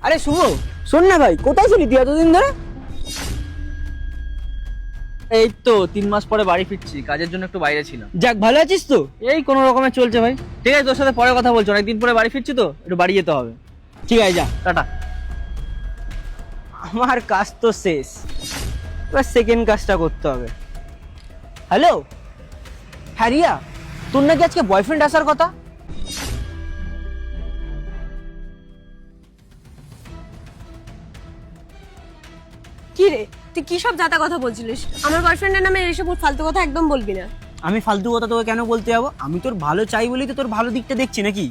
আরে শুভ, শোন না ভাই, কোথায় ছিলি তুই এতদিন ধরে? এই তো 3 মাস পরে বাড়ি ফিরছি, কাজের জন্য একটু বাইরে ছিলাম। যাক, ভালো আছিস তো? এই কোনো রকমে চলছে ভাই। ঠিক আছে, তোর সাথে পরে কথা বলছি, অনেকদিন পরে বাড়ি ফিরছি তো একটু বাড়ি যেতে হবে। ঠিক আছে, যা। টাটা। আমার কাজ তো শেষ, এবার সেকেন্ড কাজটা করতে হবে। হ্যালো, হ্যাঁ রিয়া, তোর নাকি আজকে বয়ফ্রেন্ড আসার কথা? কি রে, তুই কি সব জাতা কথা বলছিলিস? আমার বয়ফ্রেন্ডের নামে এইসব ফালতু কথা একদম বলবি না। আমি ফালতু কথা তোকে কেন বলতে যাবো? আমি তোর ভালো চাই বলেই তো তোর ভালো দিকটা দেখছি নাকি।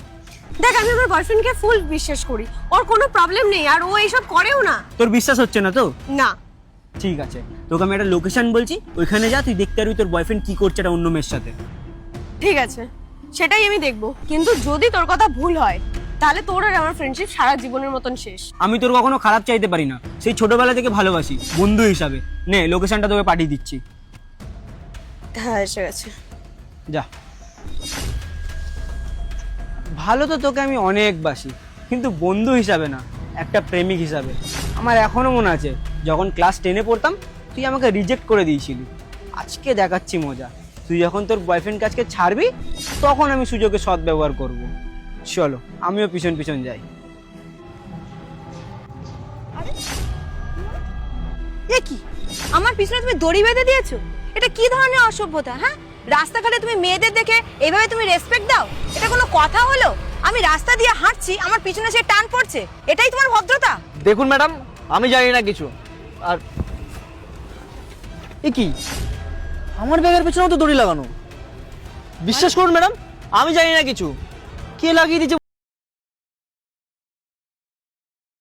দেখ, আমি আমার বয়ফ্রেন্ডকে ফুল বিশ্বাস করি, ওর কোনো প্রবলেম নেই, আর ও এইসব করেও না। তোর বিশ্বাস হচ্ছে না তো? না। ঠিক আছে, তোকে আমি একটা লোকেশন বলছি, ওইখানে যা, তুই দেখতে পারবি তোর বয়ফ্রেন্ড কি করছে একটা অন্য মেয়ের সাথে। ঠিক আছে, সেটাই আমি দেখবো, কিন্তু যদি তোর কথা ভুল হয় তাহলে তোর আর আমার ফ্রেন্ডশিপ সারা জীবনের মতন শেষ। আমি তোর কখনো খারাপ চাইতে পারি না, সেই ছোটবেলা থেকে ভালোবাসি, বন্ধু হিসাবে। নে, লোকেশনটা তোকে পাঠিয়ে দিচ্ছি। হ্যাঁ, এসে গেছে। যা। ভালো তো তোকে আমি অনেক বাসি, কিন্তু বন্ধু হিসাবে না, একটা প্রেমিক হিসাবে। আমার এখনো মনে আছে, যখন ক্লাস 10-এ পড়তাম তুই আমাকে রিজেক্ট করে দিয়েছিলি। আজকে দেখাচ্ছি মজা। তুই যখন তোর বয়ফ্রেন্ডকে আজকে ছাড়বি, তখন আমি সুযোগে সদ্ব্যবহার করব। চলো, আমিও পিছন পিছন যাই। এ কি, আমার পিছনে তুমি দড়ি বেঁধে দিয়েছো? এটা কি ধরনের অসভ্যতা? হ্যাঁ, রাস্তাঘাটে তুমি মেয়েদের দেখে এইভাবে তুমি রেসপেক্ট দাও? এটা কোনো কথা হলো? আমি রাস্তা দিয়ে হাঁটছি, আমার পিছনে সে টান পড়ছে, এটাই তোমার ভদ্রতা? দেখুন ম্যাডাম, আমি জানি না কিছু। আর এ কি, আমার ব্যাগের পেছনেও তো দড়ি লাগানো। বিশ্বাস করুন ম্যাডাম, আমি জানি না কিছু। কে লাগিয়ে দিয়েছে